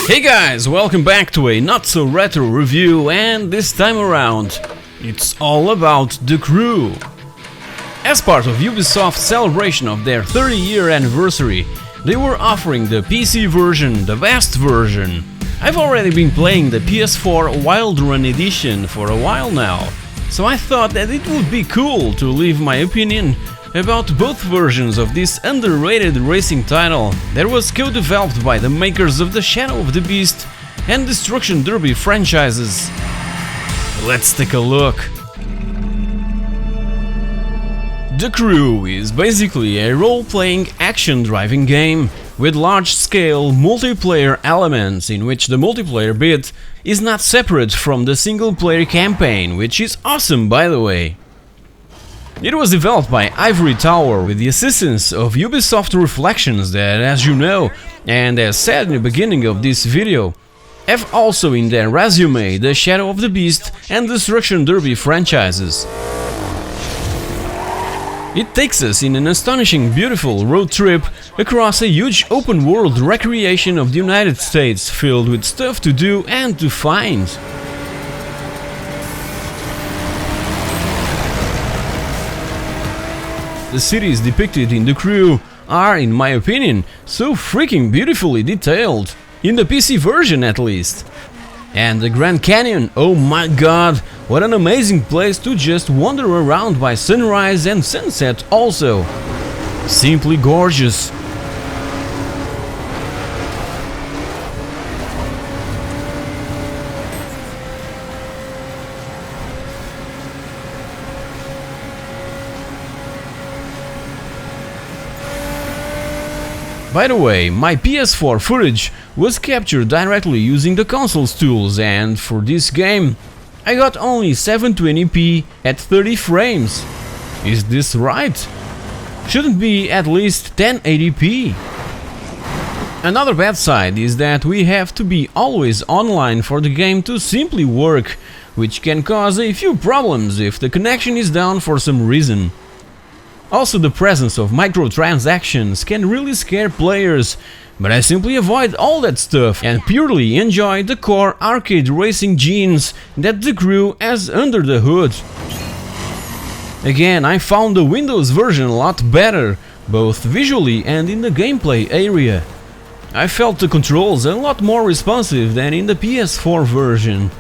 Hey guys, welcome back to a not so retro review, and this time around it's all about The Crew. As part of Ubisoft's celebration of their 30-year anniversary, they were offering the PC version, the best version. I've already been playing the PS4 Wild Run edition for a while now, so I thought that it would be cool to leave my opinion about both versions of this underrated racing title that was co-developed by the makers of the Shadow of the Beast and Destruction Derby franchises. Let's take a look. The Crew is basically a role-playing action-driving game with large-scale multiplayer elements in which the multiplayer bit is not separate from the single-player campaign, which is awesome, by the way. It was developed by Ivory Tower with the assistance of Ubisoft Reflections that, as you know, and as said in the beginning of this video, have also in their resume the Shadow of the Beast and Destruction Derby franchises. It takes us in an astonishing beautiful road trip across a huge open world recreation of the United States filled with stuff to do and to find. The cities depicted in The Crew are, in my opinion, so freaking beautifully detailed, in the PC version at least. And the Grand Canyon, oh my god, what an amazing place to just wander around by sunrise and sunset also. Simply gorgeous. By the way, my PS4 footage was captured directly using the console's tools, and for this game I got only 720p at 30 frames. Is this right? Shouldn't be at least 1080p. Another bad side is that we have to be always online for the game to simply work, which can cause a few problems if the connection is down for some reason. Also, the presence of microtransactions can really scare players, but I simply avoid all that stuff and purely enjoy the core arcade racing genes that The Crew has under the hood. Again, I found the Windows version a lot better, both visually and in the gameplay area. I felt the controls a lot more responsive than in the PS4 version.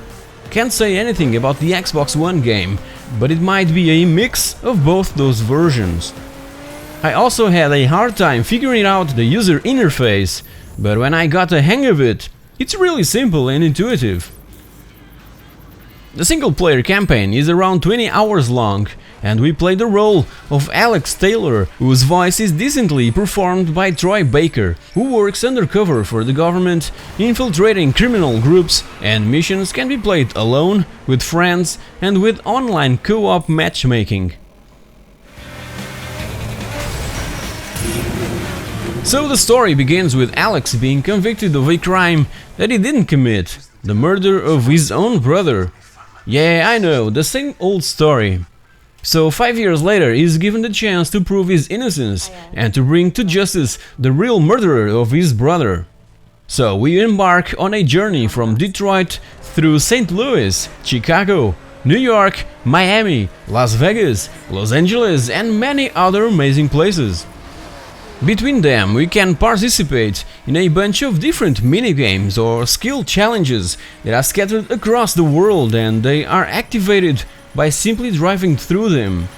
Can't say anything about the Xbox One game, but it might be a mix of both those versions. I also had a hard time figuring out the user interface, but when I got the hang of it, it's really simple and intuitive. The single-player campaign is around 20 hours long, and we play the role of Alex Taylor, whose voice is decently performed by Troy Baker, who works undercover for the government, infiltrating criminal groups, and missions can be played alone, with friends, and with online co-op matchmaking. So the story begins with Alex being convicted of a crime that he didn't commit, the murder of his own brother. Yeah, I know, the same old story. So 5 years later, he's given the chance to prove his innocence and to bring to justice the real murderer of his brother. So we embark on a journey from Detroit through St. Louis, Chicago, New York, Miami, Las Vegas, Los Angeles, and many other amazing places. Between them, we can participate in a bunch of different minigames or skill challenges that are scattered across the world, and they are activated by simply driving through them.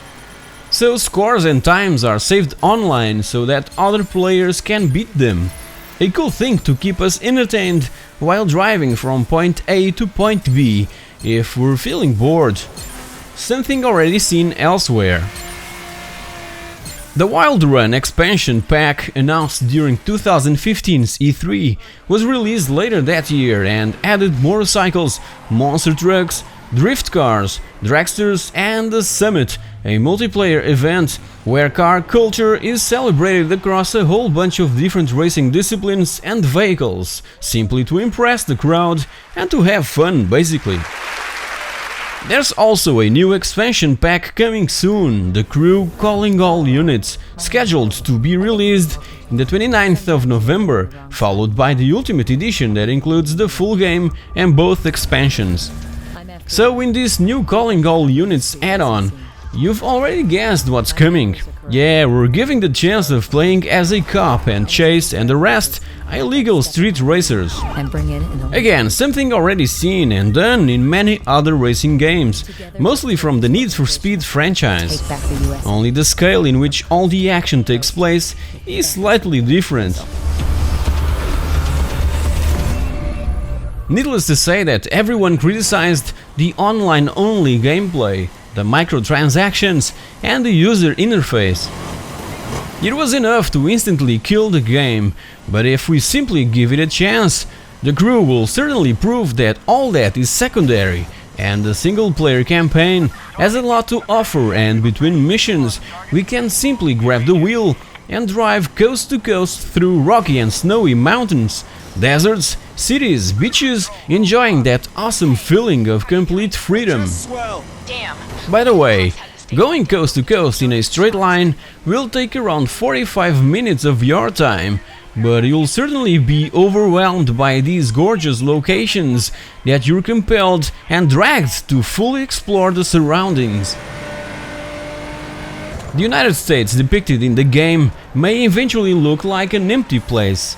So scores and times are saved online so that other players can beat them. A cool thing to keep us entertained while driving from point A to point B if we're feeling bored. Something already seen elsewhere. The Wild Run expansion pack, announced during 2015's E3, was released later that year and added motorcycles, monster trucks, drift cars, dragsters, and the Summit, a multiplayer event where car culture is celebrated across a whole bunch of different racing disciplines and vehicles, simply to impress the crowd and to have fun, basically. There's also a new expansion pack coming soon, The Crew Calling All Units, scheduled to be released in the 29th of November, followed by the Ultimate Edition that includes the full game and both expansions. So in this new Calling All Units add-on, you've already guessed what's coming. Yeah, we're giving the chance of playing as a cop and Chase and the rest illegal street racers. Again, something already seen and done in many other racing games, mostly from the Need for Speed franchise. Only the scale in which all the action takes place is slightly different. Needless to say that everyone criticized the online-only gameplay, the microtransactions and the user interface. It was enough to instantly kill the game, but if we simply give it a chance, the crew will certainly prove that all that is secondary, and the single-player campaign has a lot to offer, and between missions we can simply grab the wheel and drive coast to coast through rocky and snowy mountains, deserts, cities, beaches, enjoying that awesome feeling of complete freedom. By the way, going coast to coast in a straight line will take around 45 minutes of your time, but you'll certainly be overwhelmed by these gorgeous locations that you're compelled and dragged to fully explore the surroundings. The United States depicted in the game may eventually look like an empty place,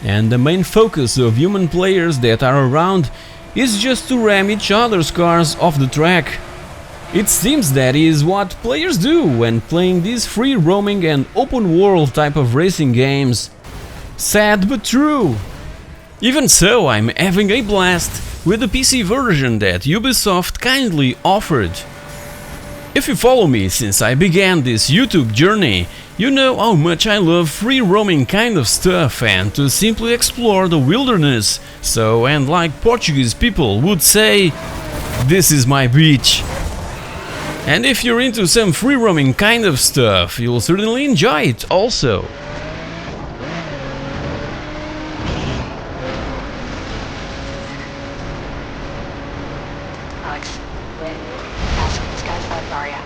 and the main focus of human players that are around is just to ram each other's cars off the track. It seems that is what players do when playing these free-roaming and open-world type of racing games. Sad but true. Even so, I'm having a blast with the PC version that Ubisoft kindly offered. If you follow me since I began this YouTube journey, you know how much I love free-roaming kind of stuff and to simply explore the wilderness. So, and like Portuguese people would say, this is my beach. And if you're into some free-roaming kind of stuff, you'll certainly enjoy it also. Alex, Lynn, ask these guys about Daria.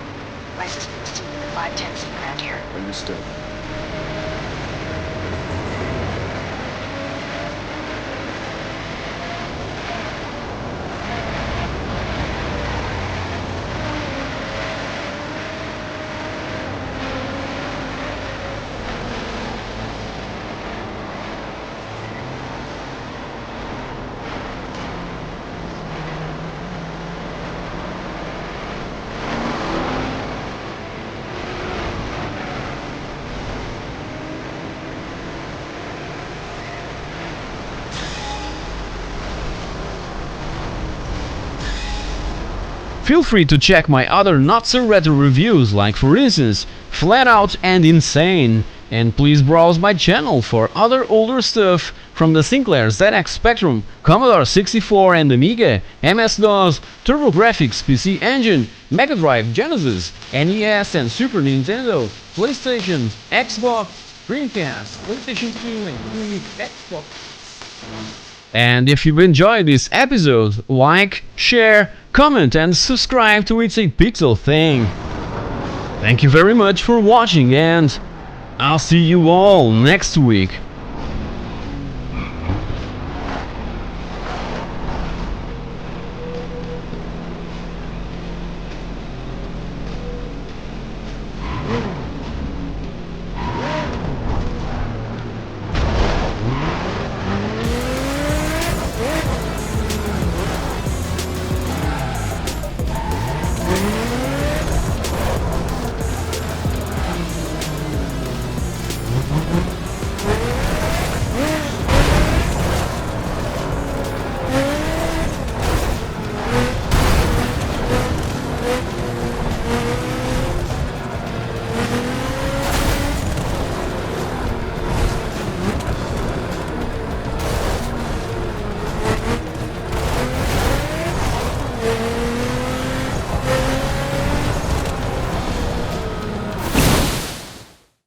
My sister's seen the 510 scene around here. Understood. Feel free to check my other not-so-retro reviews, like for instance Flat Out and Insane, and please browse my channel for other older stuff from the Sinclair ZX Spectrum, Commodore 64 and Amiga, MS-DOS, TurboGrafx PC Engine, Mega Drive, Genesis, NES and Super Nintendo, PlayStation, Xbox, Dreamcast, PlayStation 2 and 3, Xbox. And if you've enjoyed this episode, like, share, comment and subscribe to It's a Pixel Thing. Thank you very much for watching and I'll see you all next week.